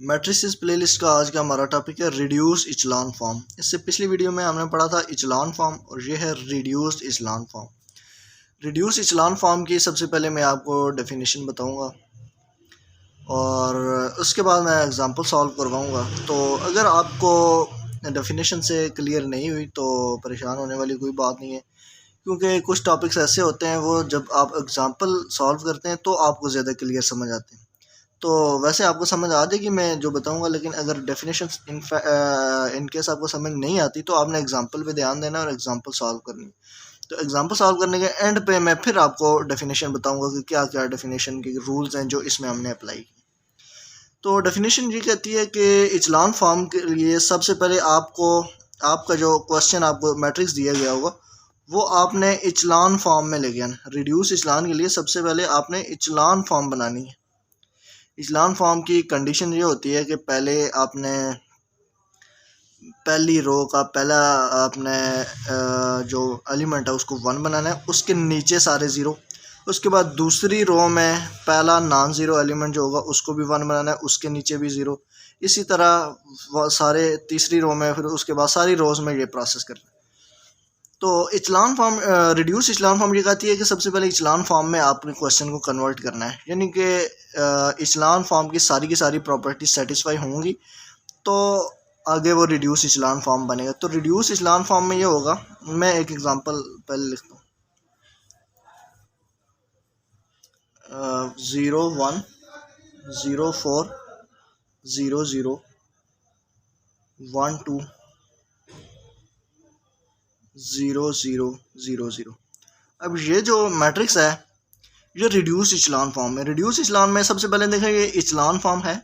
Matrices playlist का आज का हमारा टॉपिक है रिड्यूस इचलान फॉर्म। इससे पिछली वीडियो में हमने पढ़ा था इचलान फॉर्म और ये है रिड्यूस्ड इचलान फॉर्म। रिड्यूस इचलान फॉर्म की सबसे पहले मैं आपको डेफिनेशन बताऊंगा और उसके बाद मैं एग्जांपल सॉल्व करवाऊंगा। तो अगर आपको डेफिनेशन से क्लियर नहीं हुई तो परेशान होने वाली कोई बात नहीं है, क्योंकि कुछ टॉपिक्स ऐसे होते हैं वो जब आप एग्जांपल सॉल्व करते हैं तो आपको ज़्यादा क्लियर समझ आते हैं। तो वैसे आपको समझ आ जाएगी मैं जो बताऊंगा, लेकिन अगर डेफिनेशन इन केस आपको समझ नहीं आती तो आपने एग्जांपल पे ध्यान देना और एग्जांपल सॉल्व करनी। तो एग्जांपल सॉल्व करने के एंड पे मैं फिर आपको डेफिनेशन बताऊंगा कि क्या क्या डेफिनेशन के रूल्स हैं जो इसमें हमने अप्लाई किए। तो डेफिनेशन ये कहती है कि इचलान फॉर्म के लिए सबसे पहले आपका जो क्वेश्चन आपको मैट्रिक्स दिया गया होगा वो आपने इचलान फॉर्म में लेके आना। रिड्यूस इचलान के लिए सबसे पहले आपने इचलान फॉर्म बनानी है। इचलान फॉर्म की कंडीशन ये होती है कि पहले आपने पहली रो का पहला आपने जो एलिमेंट है उसको 1 बनाना है, उसके नीचे सारे ज़ीरो। उसके बाद दूसरी रो में पहला नॉन ज़ीरो एलिमेंट जो होगा उसको भी 1 बनाना है, उसके नीचे भी ज़ीरो। इसी तरह सारे तीसरी रो में, फिर उसके बाद सारी रोज़ में ये प्रोसेस करना है। तो इचलान फॉर्म रिड्यूस इचलान फॉर्म ये कहती है कि सबसे पहले इचलान फॉर्म में आपने क्वेश्चन को कन्वर्ट करना है, यानी कि इचलान फॉर्म की सारी प्रॉपर्टीज सेटिस्फाई होंगी तो आगे वो रिड्यूस इचलान फॉर्म बनेगा। तो रिड्यूस इचलान फॉर्म में ये होगा, मैं एक एग्जांपल पहले लिखता हूँ। 0 1 0 4 0 0 1 2 0 0 0 0। अब ये जो मैट्रिक्स है ये रिड्यूस इचलान फॉर्म है। रिड्यूस इचलान में सबसे पहले देखें ये इचलान फॉर्म है।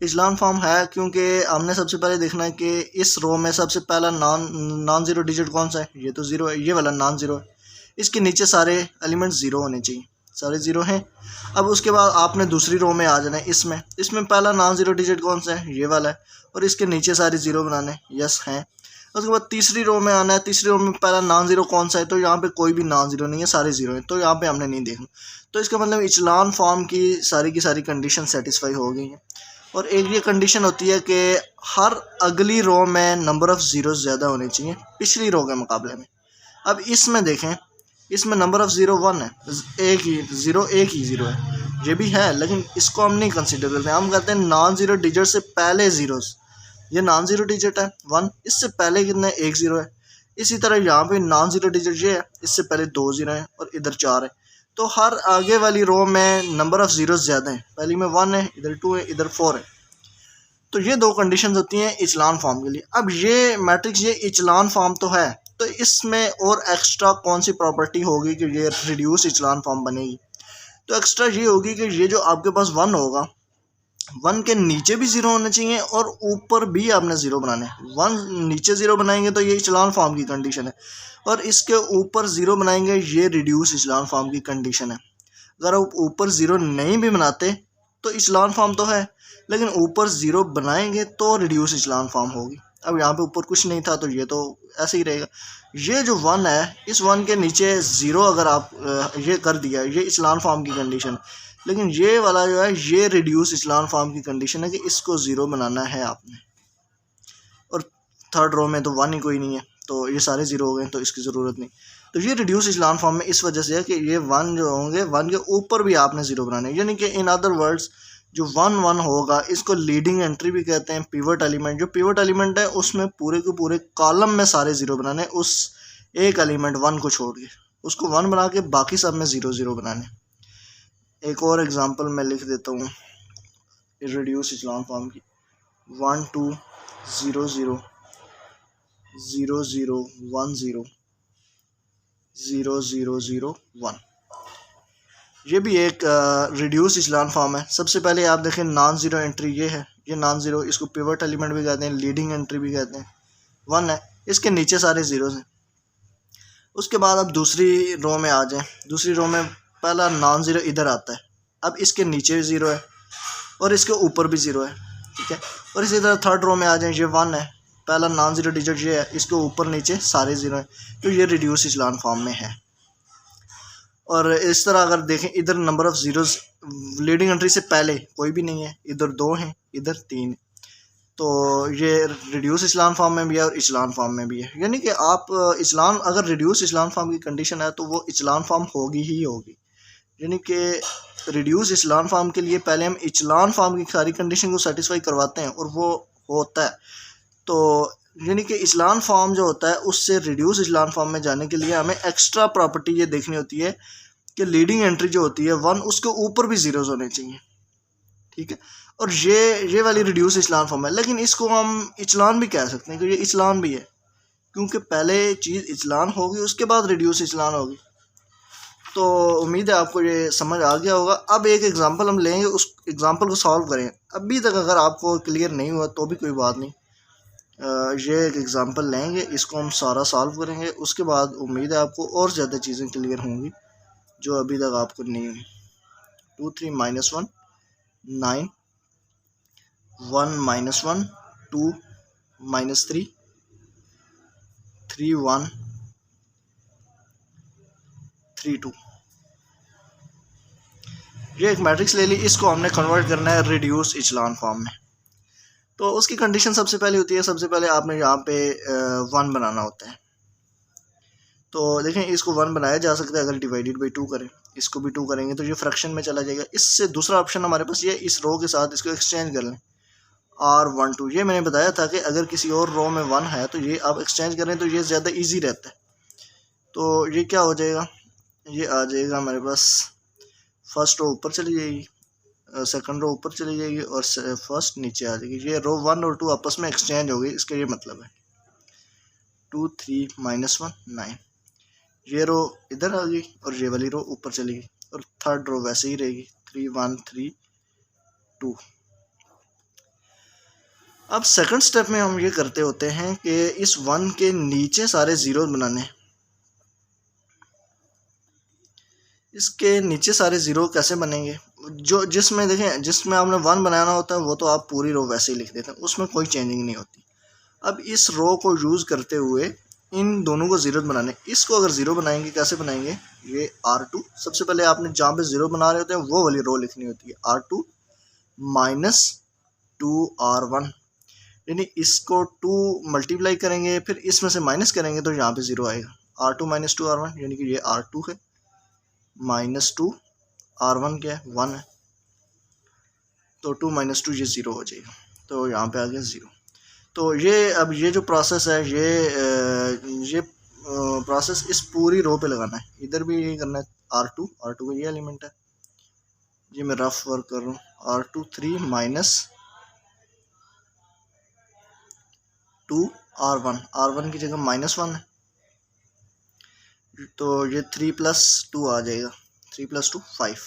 इचलान फॉर्म है क्योंकि हमने सबसे पहले देखना है कि इस रो में सबसे पहला नॉन ज़ीरो डिजिट कौन सा है। ये तो ज़ीरो है, ये वाला नॉन ज़ीरो है। इसके नीचे सारे एलिमेंट ज़ीरो होने चाहिए, सारे ज़ीरो हैं। अब उसके बाद आपने दूसरी रो में आ जाना है। इसमें पहला नॉन ज़ीरो डिजिट कौन सा है, ये वाला है, और इसके नीचे सारे ज़ीरो बनाने, यस हैं। उसके बाद तीसरी रो में आना है। तीसरी रो में पहला नॉन ज़ीरो कौन सा है, तो यहाँ पे कोई भी नॉन ज़ीरो नहीं है, सारे ज़ीरो हैं, तो यहाँ पे हमने नहीं देखना। तो इसका मतलब इचलान फॉर्म की सारी कंडीशन सेटिस्फाई हो गई हैं। और एक ये कंडीशन होती है कि हर अगली रो में नंबर ऑफ़ ज़ीरो ज़्यादा होने चाहिए पिछली रो के मुकाबले में। अब इसमें देखें, इसमें नंबर ऑफ़ ज़ीरो 1 है, एक ही ज़ीरो है, ये भी है, लेकिन इसको हम नहीं कंसिडर करते। हम कहते हैं नॉन ज़ीरो डिजिट से पहले ज़ीरोज़। ये नॉन ज़ीरो डिजिट है 1, इससे पहले कितने, एक ज़ीरो है। इसी तरह यहाँ पे नॉन ज़ीरो डिजिट ये है, इससे पहले 2 ज़ीरो हैं और इधर 4 है। तो हर आगे वाली रो में नंबर ऑफ़ ज़ीरोज़ ज़्यादा हैं। पहली में 1 है, इधर 2 है, इधर 4 है। तो ये दो कंडीशंस होती हैं इचलान फॉर्म के लिए। अब ये मैट्रिक्स ये इचलान फॉर्म तो है, तो इसमें और एक्स्ट्रा कौन सी प्रॉपर्टी होगी कि ये रिड्यूस इचलान फॉर्म बनेगी। तो एक्स्ट्रा ये होगी कि ये जो आपके पास 1 होगा, 1 के नीचे भी ज़ीरो होने चाहिए और ऊपर भी आपने ज़ीरो बनाने हैं। 1 नीचे ज़ीरो बनाएंगे तो ये इचलान फॉर्म की कंडीशन है, और इसके ऊपर ज़ीरो बनाएंगे ये रिड्यूस इचलान फॉर्म की कंडीशन है। अगर आप ऊपर ज़ीरो नहीं भी बनाते तो इचलान फॉर्म तो है, लेकिन ऊपर ज़ीरो बनाएंगे तो रिड्यूस इचलान फॉर्म होगी। अब यहाँ पे ऊपर कुछ नहीं था तो ये तो ऐसे ही रहेगा। ये जो 1 है, इस 1 के नीचे ज़ीरो अगर आप ये कर दिया, ये इचलान फॉर्म की कंडीशन। लेकिन ये वाला जो है ये रिड्यूस इचलान फॉर्म की कंडीशन है कि इसको ज़ीरो बनाना है आपने। और थर्ड रो में तो 1 ही कोई नहीं है, तो ये सारे ज़ीरो हो गए, तो इसकी ज़रूरत नहीं। तो ये रिड्यूस इचलान फॉर्म में इस वजह से है कि ये 1 जो होंगे 1 के ऊपर भी आपने ज़ीरो बनाने, यानी कि इन अदर वर्ड्स जो 1 1 होगा इसको लीडिंग एंट्री भी कहते हैं। पिवट एलिमेंट, जो पिवट एलिमेंट है उसमें पूरे के पूरे कॉलम में सारे ज़ीरो बनाने, उस एक एलिमेंट 1 को छोड़ के उसको 1 बना के बाकी सब में ज़ीरो ज़ीरो बनाने। एक और एग्जांपल मैं लिख देता हूँ रिड्यूस इचलान फॉर्म की। 1 2 0 0 0 0 1 0 0 0 0 1। ये भी एक रिड्यूस इचलान फॉर्म है। सबसे पहले आप देखें नॉन ज़ीरो एंट्री ये है, ये नॉन ज़ीरो, इसको पिवट एलिमेंट भी कहते हैं, लीडिंग एंट्री भी कहते हैं। 1 है, इसके नीचे सारे ज़ीरोज़ हैं। उसके बाद अब दूसरी रो में आ जाएं। दूसरी रो में पहला नॉन ज़ीरो इधर आता है, अब इसके नीचे भी ज़ीरो है और इसके ऊपर भी ज़ीरो है, ठीक है। और इसी तरह थर्ड रो में आ जाएं, ये 1 है, पहला नॉन ज़ीरो डिजिट ये है, इसके ऊपर नीचे सारे ज़ीरो हैं, तो ये रिड्यूस इचलान फॉर्म में है। और इस तरह अगर देखें इधर number of zeros leading entry से पहले कोई भी नहीं है, इधर 2 हैं, इधर 3, तो ये रिड्यूस इचलान फॉर्म में भी है और इचलान फॉर्म में भी है। यानी कि आप इचलान, अगर रिड्यूस इचलान फॉर्म की कंडीशन है तो वो इचलान फॉर्म होगी ही होगी। यानी कि रिड्यूस इचलान फॉर्म के लिए पहले हम इचलान फॉर्म की सारी कंडीशन को सेटिस्फाई करवाते हैं और वो होता है। तो यानी कि इचलान फॉर्म जो होता है उससे रिड्यूस इचलान फॉर्म में जाने के लिए हमें एक्स्ट्रा प्रॉपर्टी ये देखनी होती है कि लीडिंग एंट्री जो होती है 1, उसके ऊपर भी ज़ीरोज़ होने चाहिए, ठीक है। और ये वाली रिड्यूस इचलान फॉर्म है, लेकिन इसको हम इचलान भी कह सकते हैं कि ये इचलान भी है, क्योंकि पहले चीज़ इचलान होगी उसके बाद रिड्यूस इचलान होगी। तो उम्मीद है आपको ये समझ आ गया होगा। अब एक एग्जांपल हम लेंगे, उस एग्जांपल को सॉल्व करें। अभी तक अगर आपको क्लियर नहीं हुआ तो भी कोई बात नहीं, ये एक एग्जांपल लेंगे, इसको हम सारा सॉल्व करेंगे, उसके बाद उम्मीद है आपको और ज़्यादा चीज़ें क्लियर होंगी जो अभी तक आपको नहीं हुई। 2 3 -1 9 1 -1 2 -3 3 1 3 2। ये एक मैट्रिक्स ले ली, इसको हमने कन्वर्ट करना है रिड्यूस इचलान फॉर्म में। तो उसकी कंडीशन सबसे पहले होती है, सबसे पहले आपने यहाँ पे 1 बनाना होता है। तो देखें, इसको 1 बनाया जा सकता है अगर डिवाइडेड बाई 2 करें, इसको भी 2 करेंगे तो ये फ्रैक्शन में चला जाएगा। इससे दूसरा ऑप्शन हमारे पास ये, इस रो के साथ इसको एक्सचेंज कर लें, R12। ये मैंने बताया था कि अगर किसी और रो में 1 है तो ये आप एक्सचेंज करें तो ये ज़्यादा ईजी रहता है। तो ये क्या हो जाएगा, ये आ जाएगा हमारे पास, फर्स्ट रो ऊपर चली जाएगी, सेकंड रो ऊपर चली जाएगी और फर्स्ट नीचे आ जाएगी। ये रो 1 और 2 आपस में एक्सचेंज हो गई, इसका ये मतलब है। 2 3 -1 9, ये रो इधर आ गई और ये वाली रो ऊपर चली गई, और थर्ड रो वैसे ही रहेगी 3 1 3 2। अब सेकंड स्टेप में हम ये करते होते हैं कि इस 1 के नीचे सारे ज़ीरो बनाने। इसके नीचे सारे ज़ीरो कैसे बनेंगे, जो जिसमें देखें, जिसमें आपने 1 बनाना होता है वो तो आप पूरी रो वैसे ही लिख देते हैं, उसमें कोई चेंजिंग नहीं होती। अब इस रो को यूज़ करते हुए इन दोनों को ज़ीरो बनाने, इसको अगर ज़ीरो बनाएंगे कैसे बनाएंगे, ये R2, सबसे पहले आपने जहाँ पे ज़ीरो बना रहे होते हैं वो वाली रो लिखनी होती है, R2 -2 R1। यानी इसको 2 मल्टीप्लाई करेंगे, फिर इसमें से माइनस करेंगे तो यहाँ पे ज़ीरो आएगा, R2 -2 R1, यानी कि ये R2 है, -2 R1 क्या है, 1 है, तो 2 -2 ये ज़ीरो हो जाएगा, तो यहाँ पे आ गया ज़ीरो। तो ये अब ये जो प्रोसेस है, ये प्रोसेस इस पूरी रो पे लगाना है, इधर भी ये करना है। R2 का ये एलिमेंट है, ये मैं रफ वर्क कर रहा हूँ, R2 3 -2 R1 की जगह -1 है, तो ये 3 + 2 आ जाएगा, 3 + 2 5।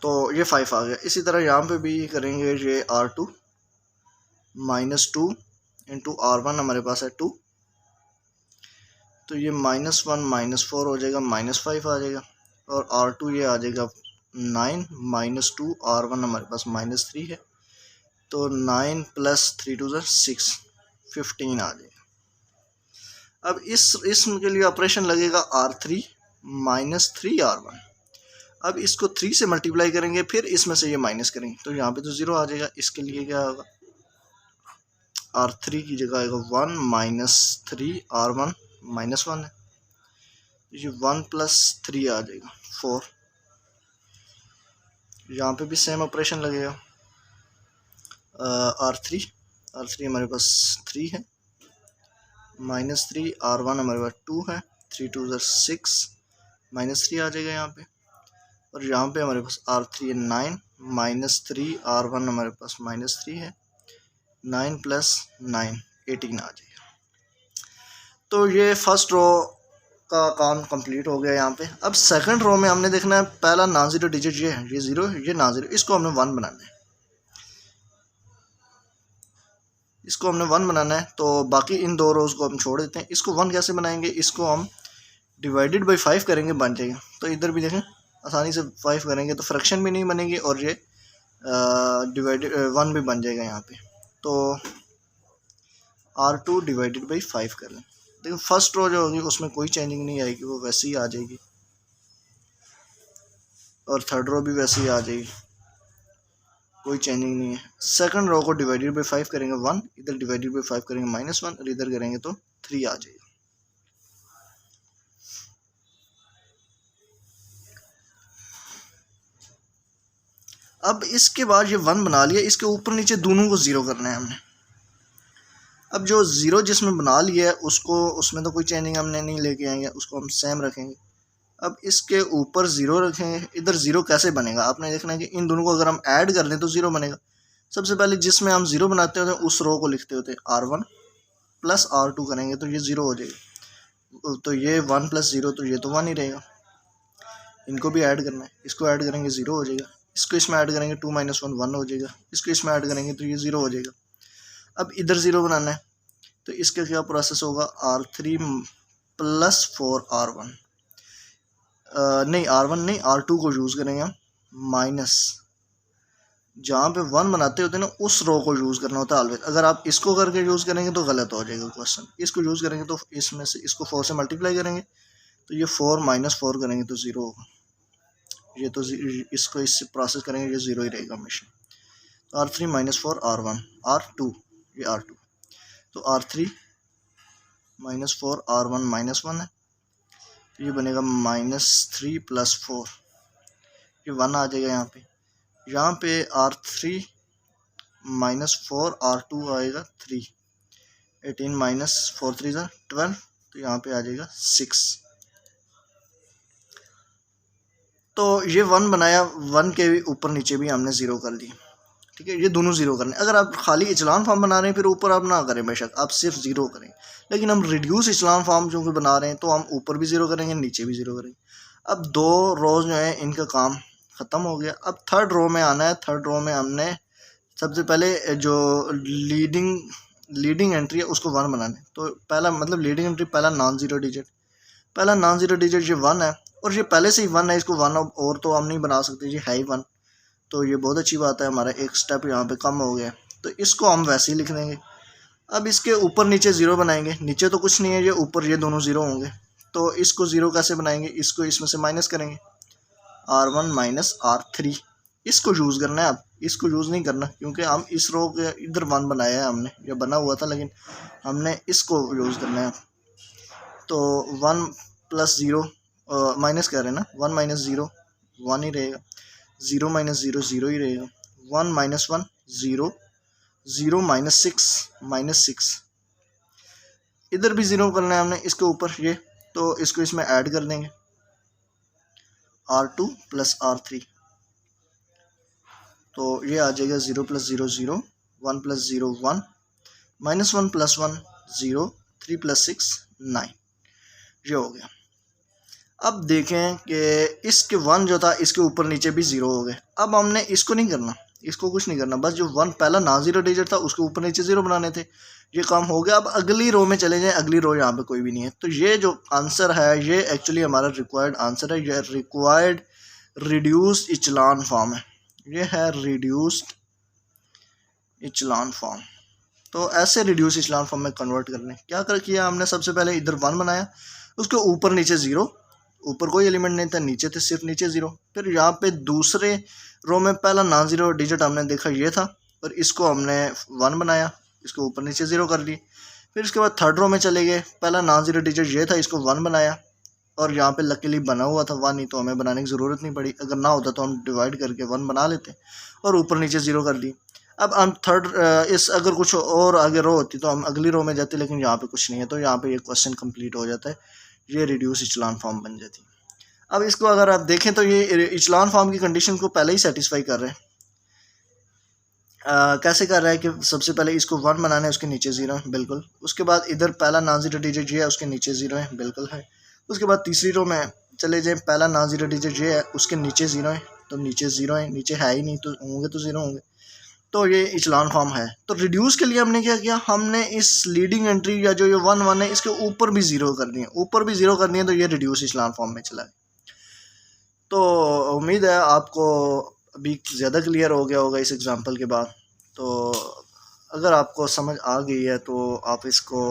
तो ये 5 आ गया। इसी तरह यहाँ पे भी करेंगे, ये R2 -2 × R1 हमारे पास है 2, तो ये -1 -4 हो जाएगा, -5 आ जाएगा, और R2 ये आ जाएगा 9 -2 R1 हमारे पास -3 है, तो 9 + 3 2 6 15 आ जाएगा। अब इसम के लिए ऑपरेशन लगेगा R3 -3 R1। अब इसको 3 से मल्टीप्लाई करेंगे, फिर इसमें से ये माइनस करेंगे, तो यहाँ पे तो ज़ीरो आ जाएगा। इसके लिए क्या होगा, R3 की जगह आएगा 1 -3 R1 -1 है, ये 1 + 3 आ जाएगा 4। यहाँ पे भी सेम ऑपरेशन लगेगा, R3 हमारे पास 3 है, -3 R1 हमारे पास 2 है, 3 2 6 -3 आ जाएगा यहाँ पे, और यहाँ पे हमारे पास R3 है 9 -3 R1 हमारे पास -3 है, 9 + 9 18 आ जाएगा। तो ये फर्स्ट रो का काम कंप्लीट हो गया यहाँ पे। अब सेकंड रो में हमने देखना है, पहला नॉन ज़ीरो डिजिट ये है, ये ज़ीरो, ये नॉन ज़ीरो, इसको हमने 1 बनाना है, इसको हमने 1 बनाना है। तो बाकी इन दो रोज़ को हम छोड़ देते हैं। इसको 1 कैसे बनाएंगे, इसको हम डिवाइडेड बाई 5 करेंगे, बन जाएगा। तो इधर भी देखें, आसानी से 5 करेंगे तो फ्रैक्शन भी नहीं बनेगी और ये डिवाइडेड 1 भी बन जाएगा यहाँ पे। तो R2 डिवाइडेड बाई 5 कर लें। देखो फर्स्ट रो जो होगी उसमें कोई चेंजिंग नहीं आएगी, वो वैसे ही आ जाएगी, और थर्ड रो भी वैसे ही आ जाएगी, कोई चेंजिंग नहीं है। सेकंड रो को डिवाइडेड बाई 5 करेंगे 1, इधर डिवाइडेड बाई 5 करेंगे -1, और इधर करेंगे तो 3 आ जाएगा। अब इसके बाद ये 1 बना लिया, इसके ऊपर नीचे दोनों को 0 करना है हमने। अब जो 0 जिसमें बना लिया है उसको, उसमें तो कोई चेंजिंग हमने नहीं लेके आएंगे, उसको हम सेम रखेंगे। अब इसके ऊपर 0 रखेंगे, इधर 0 कैसे बनेगा आपने देखना है कि इन दोनों को अगर हम ऐड कर दें तो 0 बनेगा। सबसे पहले जिसमें हम 0 बनाते होते हैं उस रो को लिखते होते हैं, R1 प्लस R2 करेंगे तो ये 0 हो जाएगा, तो ये 1 प्लस 0 तो ये तो 1 ही रहेगा। इनको भी ऐड करना है, इसको ऐड करेंगे 0 हो जाएगा, इसको इसमें ऐड करेंगे 2 - 1 1 हो जाएगा, इसको इसमें ऐड करेंगे तो ये 0 हो जाएगा। अब इधर 0 बनाना है तो इसका क्या प्रोसेस होगा, R3 प्लस 4 R1, नहीं R1 नहीं R2 को यूज़ करेंगे हम, माइनस जहाँ पे 1 बनाते होते हैं ना उस रो को यूज़ करना होता है ऑलवेज। अगर आप इसको करके यूज़ करेंगे तो गलत हो जाएगा क्वेश्चन, इसको यूज़ करेंगे तो इसमें से इसको 4 से मल्टीप्लाई करेंगे तो ये 4 - 4 करेंगे तो 0 होगा, ये तो इसको इससे प्रोसेस करेंगे ये 0 ही रहेगा हमेशा। तो R3 - 4 R1 R2, ये R2, तो R3 - 4 R1 -1 है, तो ये बनेगा -3 + 4, ये 1 आ जाएगा यहाँ पे R3 - 4 R2 आएगा 3, 18 - 4 3 12, तो यहाँ पे आ जाएगा 6। तो ये 1 बनाया, 1 के ऊपर नीचे भी हमने 0 कर ली, ठीक है, ये दोनों 0 करने। अगर आप खाली इचलान फॉर्म बना रहे हैं फिर ऊपर आप ना करें बेशक, आप सिर्फ 0 करें, लेकिन हम रिड्यूस इचलान फॉर्म जो कि बना रहे हैं तो हम ऊपर भी 0 करेंगे नीचे भी 0 करेंगे। अब 2 रोज़ जो है इनका काम ख़त्म हो गया। अब थर्ड रो में आना है, थर्ड रो में हमने सबसे पहले जो लीडिंग एंट्री है उसको 1 बनाना है। तो पहला मतलब लीडिंग एंट्री पहला नॉन ज़ीरो डिजिट ये 1 है, और ये पहले से ही 1 है, इसको 1 और तो हम नहीं बना सकते, ये है ही 1, तो ये बहुत अच्छी बात है, हमारा एक स्टेप यहाँ पे कम हो गया। तो इसको हम वैसे ही लिख देंगे। अब इसके ऊपर नीचे 0 बनाएंगे, नीचे तो कुछ नहीं है, ये ऊपर ये दोनों 0 होंगे, तो इसको 0 कैसे बनाएंगे, इसको इसमें से माइनस करेंगे, R1 - R3, इसको यूज़ करना है। अब इसको यूज़ नहीं करना क्योंकि हम इस रो के इधर 1 बनाया है हमने, ये बना हुआ था, लेकिन हमने इसको यूज़ करना है। तो 1 + 0 माइनस कह रहे हैं ना, 1 - 0 1 ही रहेगा, 0 - 0 0 ही रहेगा, 1 - 1 0 0 - 6 इधर भी 0 करना है हमने इसके ऊपर ये, तो इसको इसमें ऐड कर देंगे, R2 + R3, तो ये आ जाएगा 0 + 0 0, 1 + 0 1, -1 + 1 0, 3 + 6 9, ये हो गया। अब देखें कि इसके 1 जो था इसके ऊपर नीचे भी 0 हो गए। अब हमने इसको नहीं करना, इसको कुछ नहीं करना, बस जो 1 पहला नॉन ज़ीरो डिजिट था उसके ऊपर नीचे 0 बनाने थे, ये काम हो गया। अब अगली रो में चले जाएं, अगली रो यहाँ पे कोई भी नहीं है, तो ये जो आंसर है ये एक्चुअली हमारा रिक्वायर्ड आंसर है, ये रिक्वायर्ड रिड्यूस्ड इचलान फॉर्म है, ये है रिड्यूस्ड इचलान फॉर्म। तो ऐसे रिड्यूस इचलान फॉर्म में कन्वर्ट करने क्या किया हमने, सबसे पहले इधर 1 बनाया, उसके ऊपर नीचे 0, ऊपर कोई एलिमेंट नहीं था, नीचे थे सिर्फ नीचे 0। फिर यहाँ पे दूसरे रो में पहला नॉन ज़ीरो डिजिट हमने देखा ये था, और इसको हमने 1 बनाया, इसको ऊपर नीचे 0 कर ली। फिर इसके बाद थर्ड रो में चले गए, पहला नॉन ज़ीरो डिजिट ये था, इसको 1 बनाया, और यहाँ पे लकीली बना हुआ था 1 ही, तो हमें बनाने की ज़रूरत नहीं पड़ी, अगर ना होता तो हम डिवाइड करके 1 बना लेते और ऊपर नीचे 0 कर दी। अब हम इस अगर कुछ और आगे रो होती तो हम अगली रो में जाते, लेकिन यहाँ पे कुछ नहीं है, तो यहाँ पे ये क्वेश्चन कंप्लीट हो जाता है, ये रिड्यूस इचलान फॉर्म बन जाती है। अब इसको अगर आप देखें तो ये इचलान फॉर्म की कंडीशन को पहले ही सेटिस्फाई कर रहे हैं। कैसे कर रहा है कि सबसे पहले इसको 1 बनाना है, उसके नीचे 0 है, बिल्कुल। उसके बाद इधर पहला नॉन ज़ीरो डिजिट ये है, उसके नीचे 0 है, बिल्कुल है। उसके बाद तीसरी रो में चले जाएँ, पहला नॉन ज़ीरो डिजिट ये है, उसके नीचे 0 है, तो नीचे 0 है, नीचे है ही नहीं, तो होंगे तो 0 होंगे, तो ये इचलान फॉर्म है। तो रिड्यूस के लिए हमने क्या किया, हमने इस लीडिंग एंट्री या जो ये 1 1 है इसके ऊपर भी 0 करनी है, ऊपर भी 0 करनी है, तो ये रिड्यूस इचलान फॉर्म में चला है। तो उम्मीद है आपको अभी ज़्यादा क्लियर हो गया होगा इस एग्ज़ाम्पल के बाद। तो अगर आपको समझ आ गई है तो आप इसको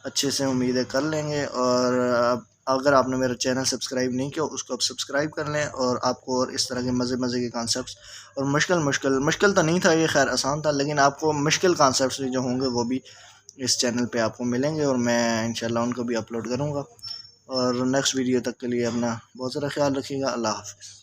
अच्छे से उम्मीदें कर लेंगे। और अगर आपने मेरा चैनल सब्सक्राइब नहीं किया उसको आप सब्सक्राइब कर लें, और आपको और इस तरह के मज़े मज़े के कॉन्सेप्ट्स और मुश्किल तो नहीं था ये, खैर आसान था, लेकिन आपको मुश्किल कॉन्सेप्ट्स जो होंगे वो भी इस चैनल पे आपको मिलेंगे और मैं इंशाल्लाह उनको भी अपलोड करूँगा। और नेक्स्ट वीडियो तक के लिए अपना बहुत ज़्यादा ख्याल रखिएगा। अल्लाह हाफ़िज़।